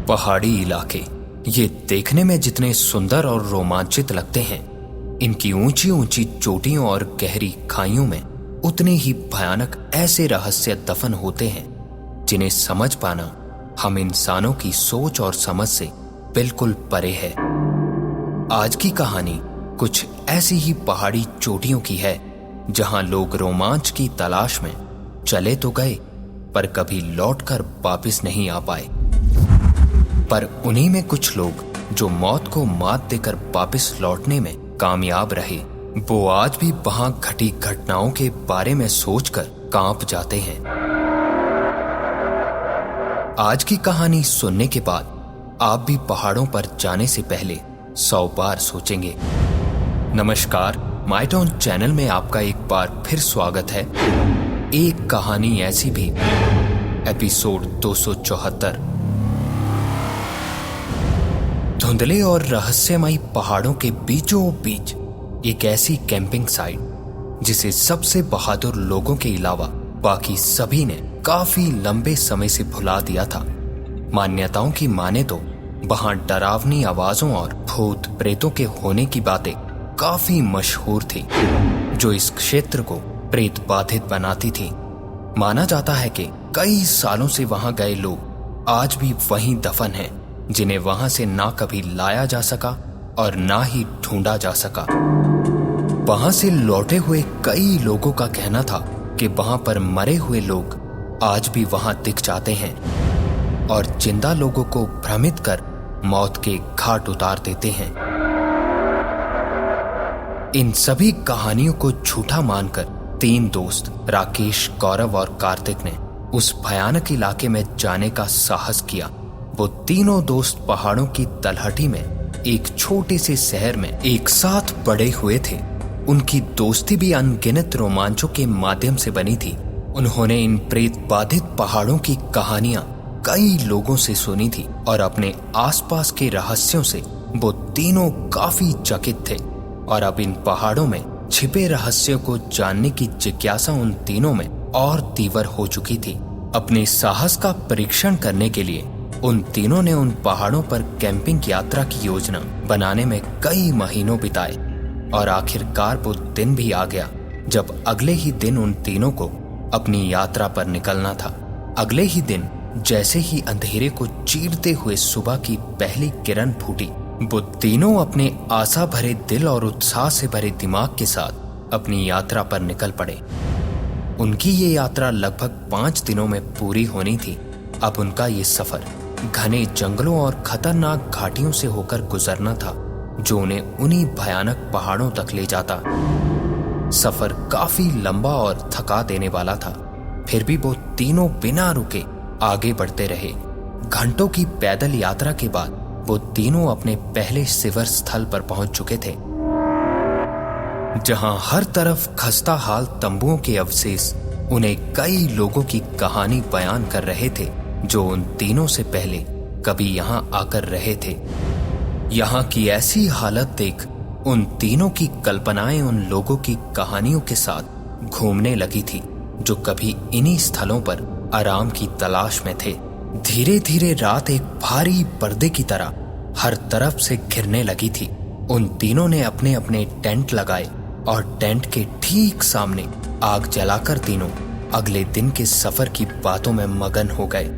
पहाड़ी इलाके ये देखने में जितने सुंदर और रोमांचित लगते हैं, इनकी ऊंची ऊंची चोटियों और गहरी खाइयों में उतने ही भयानक ऐसे रहस्य दफन होते हैं जिन्हें समझ पाना हम इंसानों की सोच और समझ से बिल्कुल परे है। आज की कहानी कुछ ऐसी ही पहाड़ी चोटियों की है जहां लोग रोमांच की तलाश में चले तो गए पर कभी लौटकर वापस नहीं आ पाए। पर उन्हीं में कुछ लोग जो मौत को मात देकर वापस लौटने में कामयाब रहे, वो आज भी वहां घटी घटनाओं के बारे में सोचकर कांप जाते हैं। आज की कहानी सुनने के बाद आप भी पहाड़ों पर जाने से पहले 100 बार सोचेंगे। नमस्कार, माय टर्न चैनल में आपका एक बार फिर स्वागत है। एक कहानी ऐसी भी, एपिसोड 274। धुंधले और रहस्यमयी पहाड़ों के बीचों बीच एक ऐसी कैंपिंग साइट जिसे सबसे बहादुर लोगों के अलावा बाकी सभी ने काफी लंबे समय से भुला दिया था। मान्यताओं की माने तो वहां डरावनी आवाजों और भूत प्रेतों के होने की बातें काफी मशहूर थी, जो इस क्षेत्र को प्रेत बाधित बनाती थी। माना जाता है कि कई सालों से वहां गए लोग आज भी वहीं दफन हैं, जिन्हें वहां से ना कभी लाया जा सका और ना ही ढूंढा जा सका। वहां से लौटे हुए कई लोगों का कहना था कि वहां पर मरे हुए लोग आज भी वहां दिख जाते हैं और जिंदा लोगों को भ्रमित कर मौत के घाट उतार देते हैं। इन सभी कहानियों को झूठा मानकर 3 दोस्त राकेश, गौरव और कार्तिक ने उस भयानक इलाके में जाने का साहस किया। वो तीनों दोस्त पहाड़ों की तलहटी में एक छोटे से शहर में एक साथ बड़े हुए थे। उनकी दोस्ती भी अनगिनत रोमांचों के माध्यम से बनी थी। उन्होंने इन प्रेत बाधित पहाड़ों की कहानियां कई लोगों से सुनी थी और अपने आसपास के रहस्यों से वो तीनों काफी चकित थे। और अब इन पहाड़ों में छिपे रहस्यों को जानने की जिज्ञासा उन तीनों में और तीव्र हो चुकी थी। अपने साहस का परीक्षण करने के लिए उन तीनों ने उन पहाड़ों पर कैंपिंग यात्रा की योजना बनाने में कई महीनों बिताए और आखिरकार वो दिन भी आ गया जब अगले ही दिन उन तीनों को अपनी यात्रा पर निकलना था। अगले ही दिन जैसे ही अंधेरे को चीरते हुए सुबह की पहली किरण फूटी, वो तीनों अपने आशा भरे दिल और उत्साह से भरे दिमाग के साथ अपनी यात्रा पर निकल पड़े। उनकी ये यात्रा लगभग 5 दिनों में पूरी होनी थी। अब उनका ये सफर घने जंगलों और खतरनाक घाटियों से होकर गुजरना था, जो उन्हें उन्हीं भयानक पहाड़ों तक ले जाता। सफर काफी लंबा और थका देने वाला था, फिर भी वो तीनों बिना रुके आगे बढ़ते रहे। घंटों की पैदल यात्रा के बाद वो तीनों अपने पहले शिविर स्थल पर पहुंच चुके थे, जहां हर तरफ खस्ता हाल तंबुओं के अवशेष उन्हें कई लोगों की कहानी बयान कर रहे थे, जो उन तीनों से पहले कभी यहां आकर रहे थे। यहां की ऐसी हालत देख उन तीनों की कल्पनाएं उन लोगों की कहानियों के साथ घूमने लगी थी, जो कभी इन्हीं स्थलों पर आराम की तलाश में थे। धीरे धीरे रात एक भारी पर्दे की तरह हर तरफ से घिरने लगी थी। उन तीनों ने अपने अपने टेंट लगाए और टेंट के ठीक सामने आग जलाकर तीनों अगले दिन के सफर की बातों में मगन हो गए।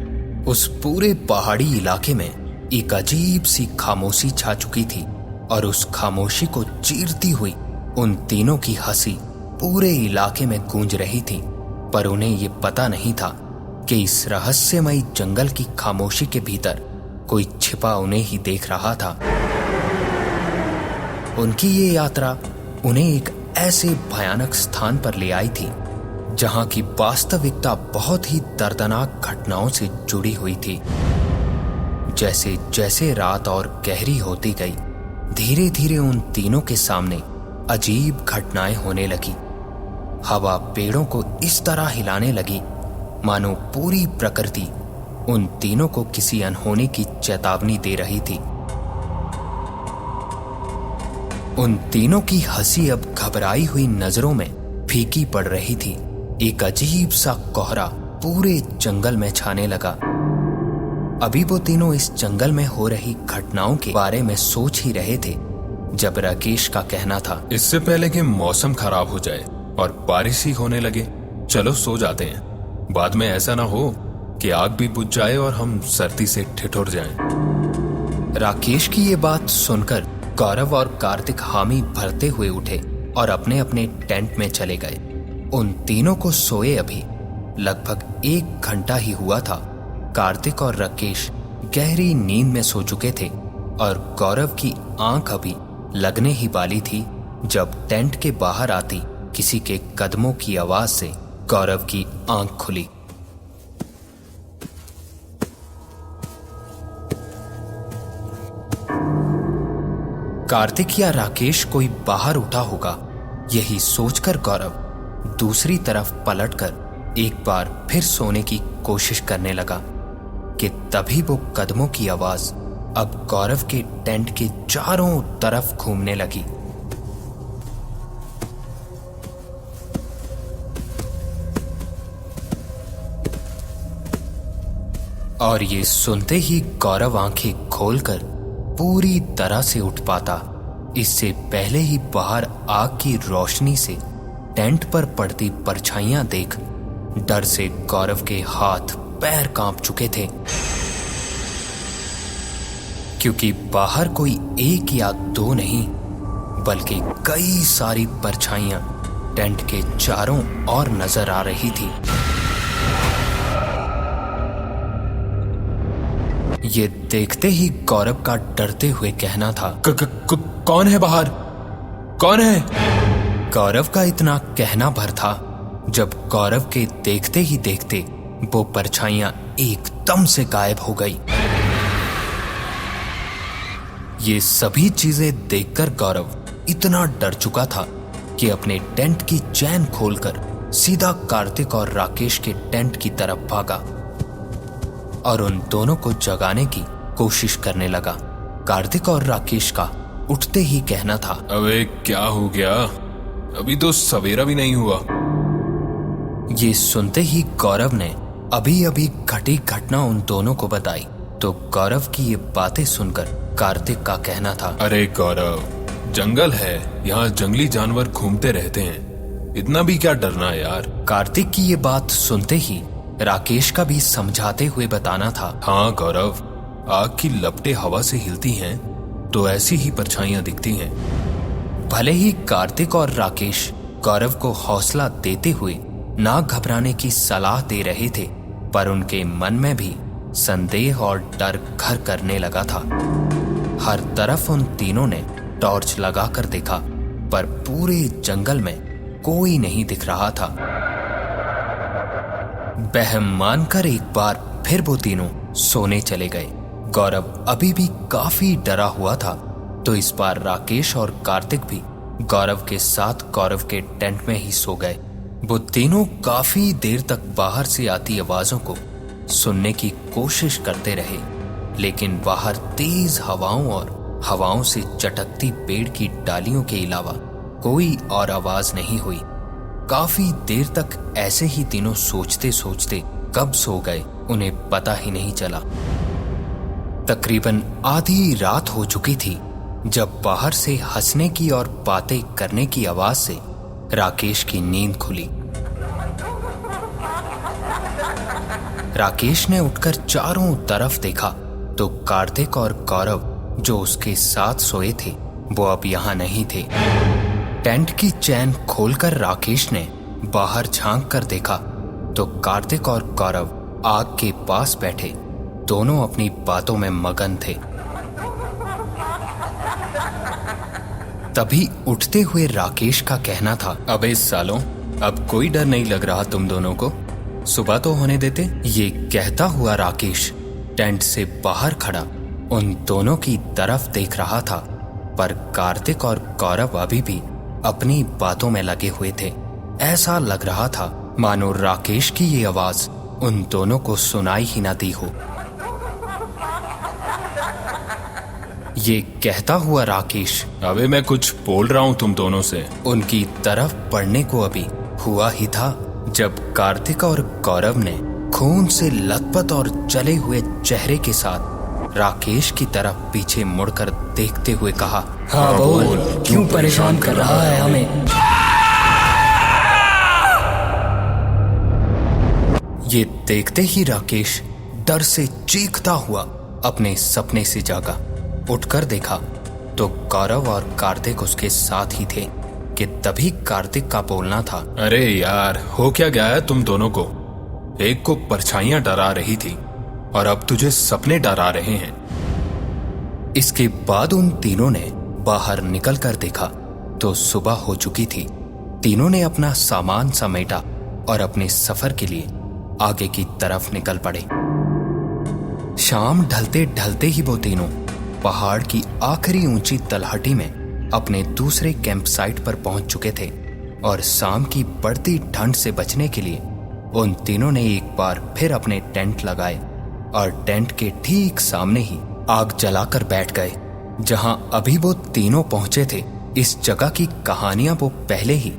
उस पूरे पहाड़ी इलाके में एक अजीब सी खामोशी छा चुकी थी और उस खामोशी को चीरती हुई उन तीनों की हंसी पूरे इलाके में गूंज रही थी। पर उन्हें ये पता नहीं था कि इस रहस्यमयी जंगल की खामोशी के भीतर कोई छिपा उन्हें ही देख रहा था। उनकी ये यात्रा उन्हें एक ऐसे भयानक स्थान पर ले आई थी जहां की वास्तविकता बहुत ही दर्दनाक घटनाओं से जुड़ी हुई थी। जैसे जैसे रात और गहरी होती गई, धीरे धीरे उन तीनों के सामने अजीब घटनाएं होने लगी। हवा पेड़ों को इस तरह हिलाने लगी मानो पूरी प्रकृति उन तीनों को किसी अनहोनी की चेतावनी दे रही थी। उन तीनों की हंसी अब घबराई हुई नजरों में फीकी पड़ रही थी। एक अजीब सा कोहरा पूरे जंगल में छाने लगा। अभी वो तीनों इस जंगल में हो रही घटनाओं के बारे में सोच ही रहे थे जब राकेश का कहना था, इससे पहले कि मौसम खराब हो जाए और बारिश ही होने लगे, चलो सो जाते हैं। बाद में ऐसा ना हो कि आग भी बुझ जाए और हम सर्दी से ठिठुर जाएं। राकेश की ये बात सुनकर गौरव और कार्तिक हामी भरते हुए उठे और अपने अपने टेंट में चले गए। उन तीनों को सोए अभी लगभग 1 घंटा ही हुआ था। कार्तिक और राकेश गहरी नींद में सो चुके थे और गौरव की आंख अभी लगने ही वाली थी जब टेंट के बाहर आती किसी के कदमों की आवाज से गौरव की आंख खुली। कार्तिक या राकेश कोई बाहर उठा होगा, यही सोचकर गौरव दूसरी तरफ पलटकर एक बार फिर सोने की कोशिश करने लगा कि तभी वो कदमों की आवाज अब गौरव के टेंट के चारों तरफ घूमने लगी। और ये सुनते ही गौरव आंखें खोलकर पूरी तरह से उठ पाता। इससे पहले ही बाहर आग की रोशनी से टेंट पर पड़ती परछाइयां देख डर से गौरव के हाथ पैर कांप चुके थे, क्योंकि बाहर कोई 1 या 2 नहीं बल्कि कई सारी परछाइयां टेंट के चारों ओर नजर आ रही थी। ये देखते ही गौरव का डरते हुए कहना था, कौन है बाहर? कौन है? गौरव का इतना कहना भर था जब गौरव के देखते ही देखते वो परछाइयां एकदम से गायब हो गई। ये सभी चीजें देखकर गौरव इतना डर चुका था कि अपने टेंट की चैन खोलकर सीधा कार्तिक और राकेश के टेंट की तरफ भागा और उन दोनों को जगाने की कोशिश करने लगा। कार्तिक और राकेश का उठते ही कहना था, अबे क्या हो गया? अभी तो सवेरा भी नहीं हुआ। ये सुनते ही गौरव ने अभी अभी घटी घटना उन दोनों को बताई तो गौरव की ये बातें सुनकर कार्तिक का कहना था, अरे गौरव, जंगल है, यहाँ जंगली जानवर घूमते रहते हैं, इतना भी क्या डरना यार। कार्तिक की ये बात सुनते ही राकेश का भी समझाते हुए बताना था, हाँ गौरव, आग की लपटें हवा से हिलती हैं तो ऐसी ही परछाइयां दिखती हैं। भले ही कार्तिक और राकेश गौरव को हौसला देते हुए ना घबराने की सलाह दे रहे थे, पर उनके मन में भी संदेह और डर घर करने लगा था। हर तरफ उन तीनों ने टॉर्च लगाकर देखा, पर पूरे जंगल में कोई नहीं दिख रहा था। बहम मानकर एक बार फिर वो तीनों सोने चले गए। गौरव अभी भी काफी डरा हुआ था, तो इस बार राकेश और कार्तिक भी गौरव के साथ गौरव के टेंट में ही सो गए। वो तीनों काफी देर तक बाहर से आती आवाजों को सुनने की कोशिश करते रहे, लेकिन बाहर तेज हवाओं और हवाओं से चटकती पेड़ की डालियों के अलावा कोई और आवाज नहीं हुई। काफी देर तक ऐसे ही तीनों सोचते सोचते कब सो गए उन्हें पता ही नहीं चला। तकरीबन आधी रात हो चुकी थी जब बाहर से हंसने की और बातें करने की आवाज से राकेश की नींद खुली। राकेश ने उठकर चारों तरफ देखा तो कार्तिक और गौरव जो उसके साथ सोए थे वो अब यहाँ नहीं थे। टेंट की चैन खोलकर राकेश ने बाहर झांक कर देखा तो कार्तिक और गौरव आग के पास बैठे दोनों अपनी बातों में मगन थे। तभी उठते हुए राकेश का कहना था, अबे सालों, अब कोई डर नहीं लग रहा तुम दोनों को? सुबह तो होने देते। ये कहता हुआ राकेश टेंट से बाहर खड़ा उन दोनों की तरफ देख रहा था, पर कार्तिक और गौरव अभी भी अपनी बातों में लगे हुए थे। ऐसा लग रहा था मानो राकेश की ये आवाज उन दोनों को सुनाई ही न दी हो। ये कहता हुआ राकेश, अबे मैं कुछ बोल रहा हूँ तुम दोनों से। उनकी तरफ बढ़ने को अभी हुआ ही था जब कार्तिक और गौरव ने खून से लथपथ और जले हुए चेहरे के साथ राकेश की तरफ पीछे मुड़कर देखते हुए कहा, हाँ बोल, क्यों परेशान कर रहा है हमें? ये देखते ही राकेश डर से चीखता हुआ अपने सपने से जागा। उठकर देखा तो गौरव और कार्तिक उसके साथ ही थे कि तभी कार्तिक का बोलना था, अरे यार, हो क्या गया है तुम दोनों को? एक को परछाइयां डरा रही थी और अब तुझे सपने डरा रहे हैं। इसके बाद उन तीनों ने बाहर निकलकर देखा तो सुबह हो चुकी थी। तीनों ने अपना सामान समेटा और अपने सफर के लिए आगे की तरफ निकल पड़े। शाम ढलते ढलते ही वो तीनों पहाड़ की आखिरी ऊंची तलहटी में अपने दूसरे कैंप साइट पर पहुंच चुके थे और शाम की बढ़ती ठंड से बचने के लिए उन तीनों ने एक बार फिर अपने टेंट लगाए और टेंट के ठीक सामने ही आग जलाकर बैठ गए। जहां अभी वो तीनों पहुंचे थे, इस जगह की कहानियां वो पहले ही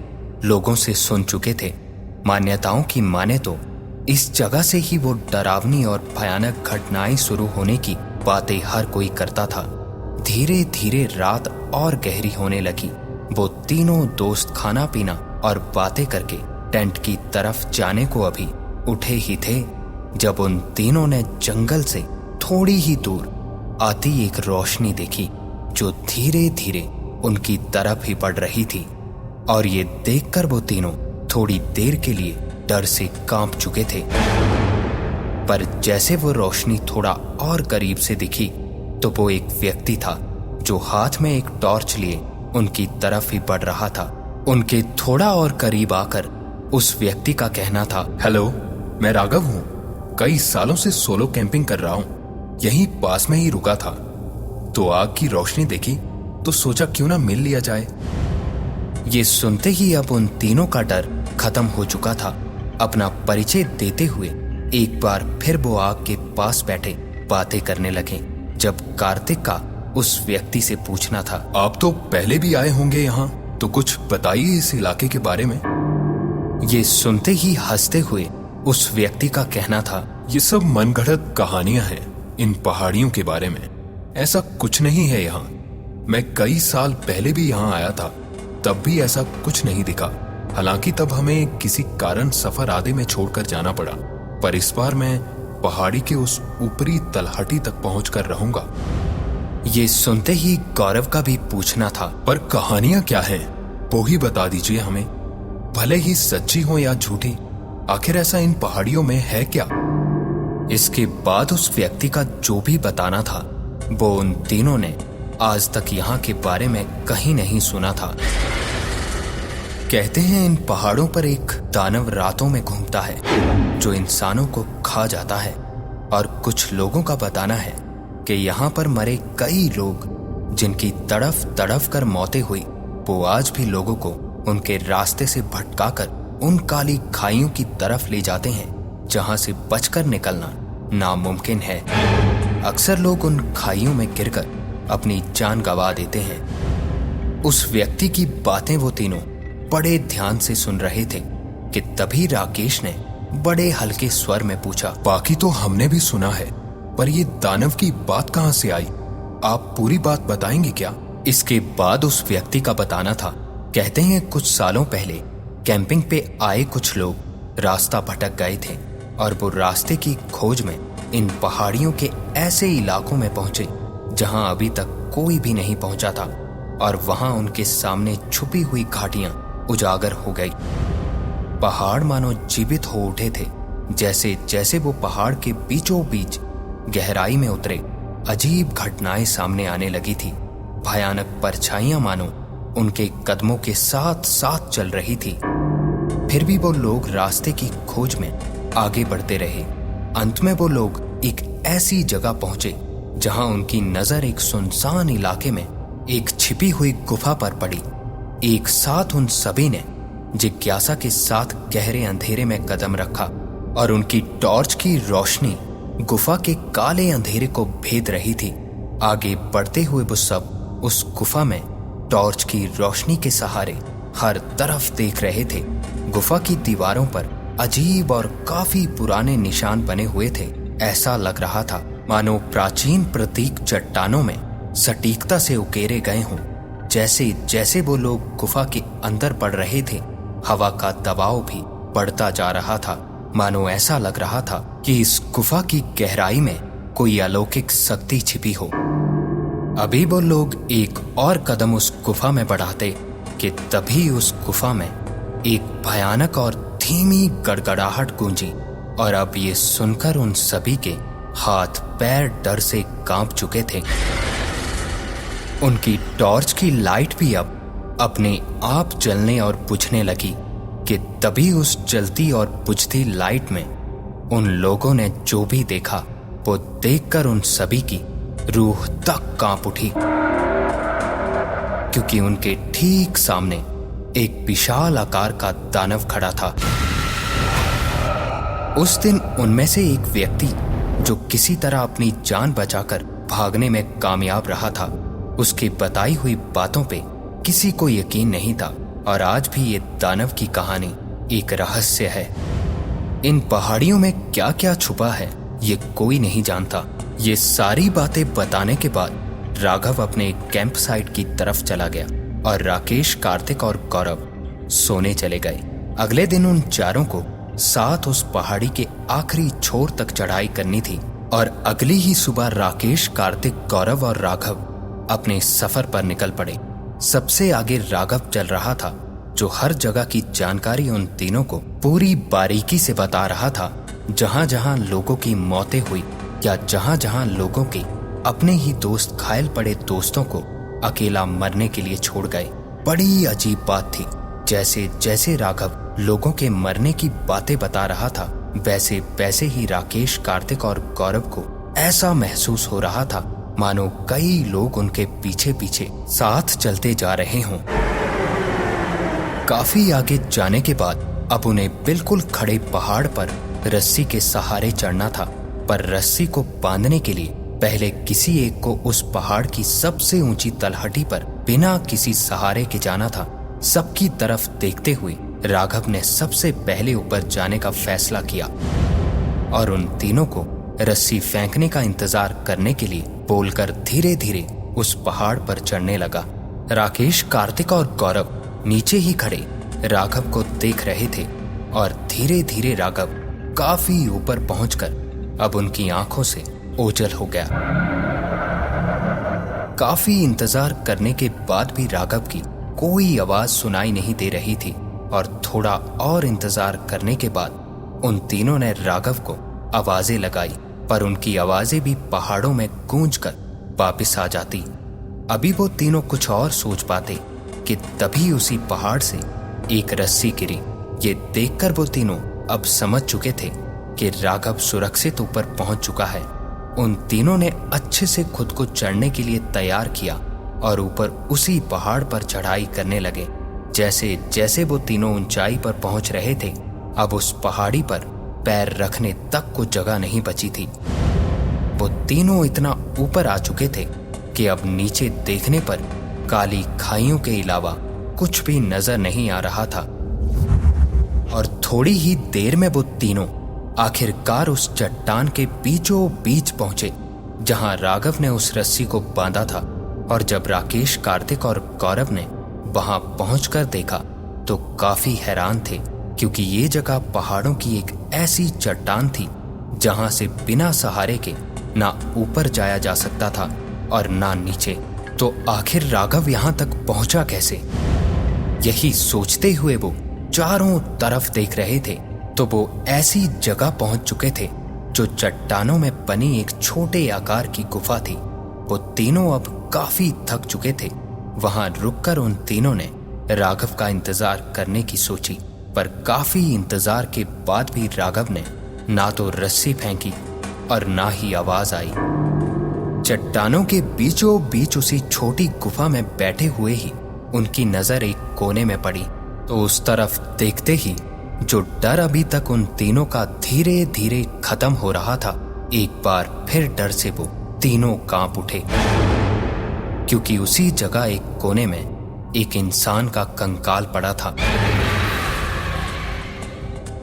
लोगों से सुन चुके थे। मान्यताओं की माने तो इस जगह से ही वो डरावनी और भयानक घटनाएं शुरू होने की बातें हर कोई करता था। धीरे धीरे रात और गहरी होने लगी। वो तीनों दोस्त खाना पीना और बातें करके टेंट की तरफ जाने को अभी उठे ही थे जब उन तीनों ने जंगल से थोड़ी ही दूर आती एक रोशनी देखी जो धीरे धीरे उनकी तरफ ही बढ़ रही थी। और ये देखकर वो तीनों थोड़ी देर के लिए डर से कांप चुके थे। पर जैसे वो रोशनी थोड़ा और करीब से दिखी तो वो एक व्यक्ति था जो हाथ में एक टॉर्च लिए उनकी तरफ ही बढ़ रहा था। उनके थोड़ा और करीब आकर उस व्यक्ति का कहना था, हेलो, मैं राघव हूँ। कई सालों से सोलो कैंपिंग कर रहा हूँ। यहीं पास में ही रुका था तो आग की रोशनी देखी तो सोचा क्यों ना मिल लिया जाए। ये सुनते ही अब उन तीनों का डर खत्म हो चुका था। अपना परिचय देते हुए एक बार फिर वो आग के पास बैठे बातें करने लगे। जब कार्तिक का उस व्यक्ति से पूछना था, आप तो पहले भी आए होंगे यहाँ, तो कुछ बताइए इस इलाके के बारे में। ये सुनते ही हंसते हुए उस व्यक्ति का कहना था, ये सब मनगढ़ंत कहानियां हैं इन पहाड़ियों के बारे में। ऐसा कुछ नहीं है यहाँ। मैं कई साल पहले भी यहाँ आया था, तब भी ऐसा कुछ नहीं दिखा। हालांकि तब हमें किसी कारण सफर आधे में छोड़कर जाना पड़ा, पर इस बार मैं पहाड़ी के उस ऊपरी तलहटी तक पहुंचकर रहूंगा। ये सुनते ही गौरव का भी पूछना था, पर कहानियां क्या हैं? वो ही बता दीजिए हमें, भले ही सच्ची हो या झूठी। आखिर ऐसा इन पहाड़ियों में है क्या? इसके बाद उस व्यक्ति का जो भी बताना था वो उन तीनों ने आज तक यहाँ के बारे में कहीं नहीं सुना था। कहते हैं इन पहाड़ों पर एक दानव रातों में घूमता है जो इंसानों को खा जाता है। और कुछ लोगों का बताना है कि यहाँ पर मरे कई लोग जिनकी तड़फ तड़फ कर मौतें हुई, वो आज भी लोगों को उनके रास्ते से भटकाकर उन काली खाइयों की तरफ ले जाते हैं जहां से बचकर निकलना नामुमकिन है। अक्सर लोग उन खाइयों में गिरकर अपनी जान गंवा देते हैं। उस व्यक्ति की बातें वो तीनों बड़े ध्यान से सुन रहे थे कि तभी राकेश ने बड़े हल्के स्वर में पूछा, बाकी तो हमने भी सुना है, पर ये दानव की बात कहां से आई? आप पूरी बात बताएंगे क्या? इसके बाद उस व्यक्ति का बताना था, कहते हैं कुछ सालों पहले कैंपिंग पे आए कुछ लोग रास्ता भटक गए थे और वो रास्ते की खोज में इन पहाड़ियों के ऐसे इलाकों में पहुंचे जहां अभी तक कोई भी नहीं पहुंचा था। और वहां उनके सामने छुपी हुई घाटियां उजागर हो गई। पहाड़ मानो जीवित हो उठे थे। जैसे जैसे वो पहाड़ के बीचों बीच गहराई में उतरे, अजीब घटनाएं सामने आने लगी थी। भयानक परछाइयां मानो उनके कदमों के साथ साथ चल रही थी। फिर भी वो लोग रास्ते की खोज में आगे बढ़ते रहे। अंत में वो लोग एक ऐसी जगह पहुंचे जहां उनकी नजर एक सुनसान इलाके में एक छिपी हुई गुफा पर पड़ी। एक साथ उन सभी ने जिज्ञासा के साथ गहरे अंधेरे में कदम रखा और उनकी टॉर्च की रोशनी गुफा के काले अंधेरे को भेद रही थी। आगे बढ़ते हुए वो सब उस गुफा में टॉर्च की रोशनी के सहारे हर तरफ देख रहे थे। गुफा की दीवारों पर अजीब और काफी पुराने निशान बने हुए थे। ऐसा लग रहा था मानो प्राचीन प्रतीक चट्टानों में सटीकता से उकेरे गए हों। जैसे जैसे वो लोग गुफा के अंदर बढ़ रहे थे, हवा का दबाव भी बढ़ता जा रहा था। मानो ऐसा लग रहा था कि इस गुफा की गहराई में कोई अलौकिक शक्ति छिपी हो। अभी वो लोग एक और कदम उस गुफा में बढ़ाते कि तभी उस गुफा में एक भयानक और धीमी गड़गड़ाहट गूंजी, और अब ये सुनकर उन सभी के हाथ पैर डर से कांप चुके थे। उनकी टॉर्च की लाइट भी अब अपने आप जलने और बुझने लगी कि तभी उस जलती और बुझती लाइट में उन लोगों ने जो भी देखा वो देखकर उन सभी की रूह तक कांप उठी, क्योंकि उनके ठीक सामने एक विशाल आकार का दानव खड़ा था। उस दिन उनमें से एक व्यक्ति जो किसी तरह अपनी जान बचाकर भागने में कामयाब रहा था, उसकी बताई हुई बातों पे किसी को यकीन नहीं था, और आज भी ये दानव की कहानी एक रहस्य है। इन पहाड़ियों में क्या क्या छुपा है ये कोई नहीं जानता। ये सारी बातें बताने के बाद राघव अपने कैंप साइट की तरफ चला गया और राकेश, कार्तिक और गौरव सोने चले गए। अगले दिन उन चारों को साथ उस पहाड़ी के आखिरी छोर तक चढ़ाई करनी थी, और अगली ही सुबह राकेश, कार्तिक, गौरव और राघव अपने सफर पर निकल पड़े। सबसे आगे राघव चल रहा था, जो हर जगह की जानकारी उन तीनों को पूरी बारीकी से बता रहा था। जहां जहां लोगों की मौतें हुई या जहां जहां लोगों के अपने ही दोस्त घायल पड़े दोस्तों को अकेला मरने के लिए छोड़ गए। बड़ी अजीब बात थी। जैसे जैसे राघव लोगों के मरने की बातें बता रहा था, वैसे वैसे ही राकेश, कार्तिक और गौरव को ऐसा महसूस हो रहा था मानो कई लोग उनके पीछे पीछे साथ चलते जा रहे हों। काफी आगे जाने के बाद अब उन्हें बिल्कुल खड़े पहाड़ पर रस्सी के सहारे चढ़ना था, पर रस्सी को बांधने के लिए पहले किसी एक को उस पहाड़ की सबसे ऊंची तलहटी पर बिना किसी सहारे के जाना था। सबकी तरफ देखते हुए राघव ने सबसे पहले ऊपर जाने का फैसला किया और उन तीनों को रस्सी फेंकने का इंतजार करने के लिए बोलकर धीरे धीरे उस पहाड़ पर चढ़ने लगा। राकेश, कार्तिक और गौरव नीचे ही खड़े राघव को देख रहे थे, और धीरे धीरे राघव काफी ऊपर पहुंचकर अब उनकी आंखों से ओझल हो गया। काफी इंतजार करने के बाद भी राघव की कोई आवाज सुनाई नहीं दे रही थी, और थोड़ा और इंतजार करने के बाद उन तीनों ने राघव को आवाजें लगाई, पर उनकी आवाजें भी पहाड़ों में गूंजकर वापस आ जाती। अभी वो तीनों कुछ और सोच पाते कि तभी उसी पहाड़ से एक रस्सी गिरी। ये देखकर वो तीनों अब समझ चुके थे कि राघव सुरक्षित ऊपर पहुंच चुका है। उन तीनों ने अच्छे से खुद को चढ़ने के लिए तैयार किया और ऊपर उसी पहाड़ पर चढ़ाई करने लगे। जैसे जैसे वो तीनों ऊंचाई पर पहुंच रहे थे, अब उस पहाड़ी पर पैर रखने तक को जगह नहीं बची थी। वो तीनों इतना ऊपर आ चुके थे कि अब नीचे देखने पर काली खाइयों के अलावा कुछ भी नजर नहीं आ रहा था। और थोड़ी ही देर में वो तीनों आखिरकार उस चट्टान के बीचों बीच पहुंचे जहां राघव ने उस रस्सी को बांधा था। और जब राकेश, कार्तिक और गौरव ने वहां पहुंचकर देखा तो काफी हैरान थे, क्योंकि ये जगह पहाड़ों की एक ऐसी चट्टान थी जहां से बिना सहारे के ना ऊपर जाया जा सकता था और ना नीचे। तो आखिर राघव यहां तक पहुंचा कैसे? यही सोचते हुए वो चारों तरफ देख रहे थे तो वो ऐसी जगह पहुंच चुके थे जो चट्टानों में बनी एक छोटे आकार की गुफा थी। वो तीनों अब काफी थक चुके थे। वहां रुककर उन तीनों ने राघव का इंतजार करने की सोची, पर काफी इंतजार के बाद भी राघव ने ना तो रस्सी फेंकी और ना ही आवाज आई। चट्टानों के बीचों बीच उसी छोटी गुफा में बैठे हुए ही उनकी नजर एक कोने में पड़ी, तो उस तरफ देखते ही जो डर अभी तक उन तीनों का धीरे धीरे खत्म हो रहा था, एक बार फिर डर से वो तीनों कांप उठे, क्योंकि उसी जगह एक कोने में एक इंसान का कंकाल पड़ा था।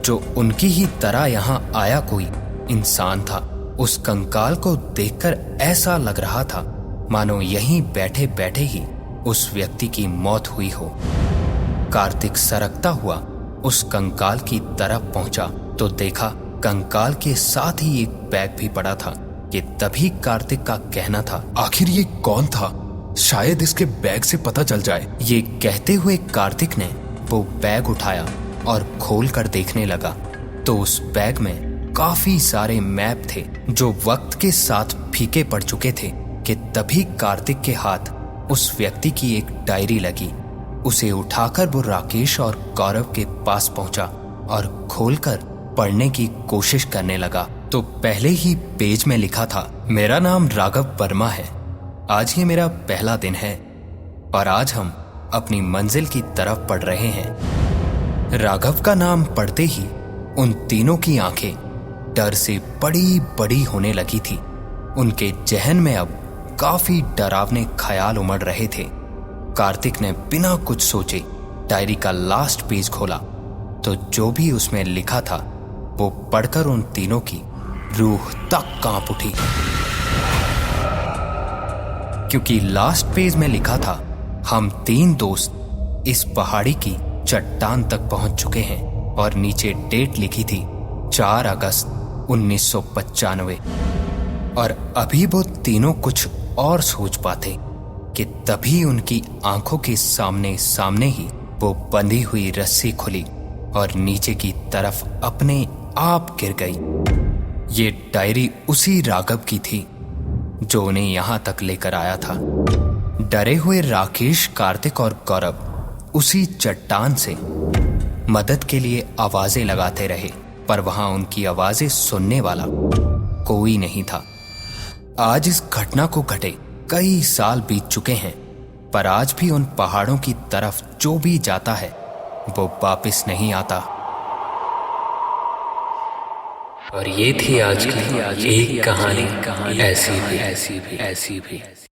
जो उनकी ही तरह यहाँ आया कोई इंसान था। उस कंकाल को देखकर ऐसा लग रहा था मानो यहीं बैठे बैठे ही उस व्यक्ति की मौत हुई हो। कार्तिक सरकता हुआ उस कंकाल की तरफ पहुंचा तो देखा कंकाल के साथ ही एक बैग भी पड़ा था। कि तभी कार्तिक का कहना था, आखिर ये कौन था? शायद इसके बैग से पता चल जाए। ये कहते हुए कार्तिक ने वो बैग उठाया और खोल कर देखने लगा तो उस बैग में काफी सारे मैप थे जो वक्त के साथ फीके पड़ चुके थे। कि तभी कार्तिक के हाथ उस व्यक्ति की एक डायरी लगी। उसे उठाकर वो राकेश और गौरव के पास पहुंचा और खोलकर पढ़ने की कोशिश करने लगा तो पहले ही पेज में लिखा था, मेरा नाम राघव वर्मा है। आज ये मेरा पहला दिन है और आज हम अपनी मंजिल की तरफ बढ़ रहे हैं। राघव का नाम पढ़ते ही उन तीनों की आंखें डर से बड़ी बड़ी होने लगी थी। उनके जहन में अब काफी डरावने ख्याल उमड़ रहे थे। कार्तिक ने बिना कुछ सोचे डायरी का लास्ट पेज खोला तो जो भी उसमें लिखा था वो पढ़कर उन तीनों की रूह तक कांप उठी। क्योंकि लास्ट पेज में लिखा था, हम 3 दोस्त इस पहाड़ी की चट्टान तक पहुंच चुके हैं और नीचे डेट लिखी थी 4 अगस्त 1995। और अभी वो तीनों कुछ और सोच पाते कि तभी उनकी आंखों के सामने सामने ही वो बंधी हुई रस्सी खुली और नीचे की तरफ अपने आप गिर गई। ये डायरी उसी राघव की थी जो उन्हें यहां तक लेकर आया था। डरे हुए राकेश, कार्तिक और गौरव उसी चट्टान से मदद के लिए आवाजें लगाते रहे पर वहां उनकी आवाजें सुनने वाला कोई नहीं था। आज इस घटना को घटे कई साल बीत चुके हैं पर आज भी उन पहाड़ों की तरफ जो भी जाता है वो वापस नहीं आता। और ये थी आज की एक कहानी, ऐसी भी।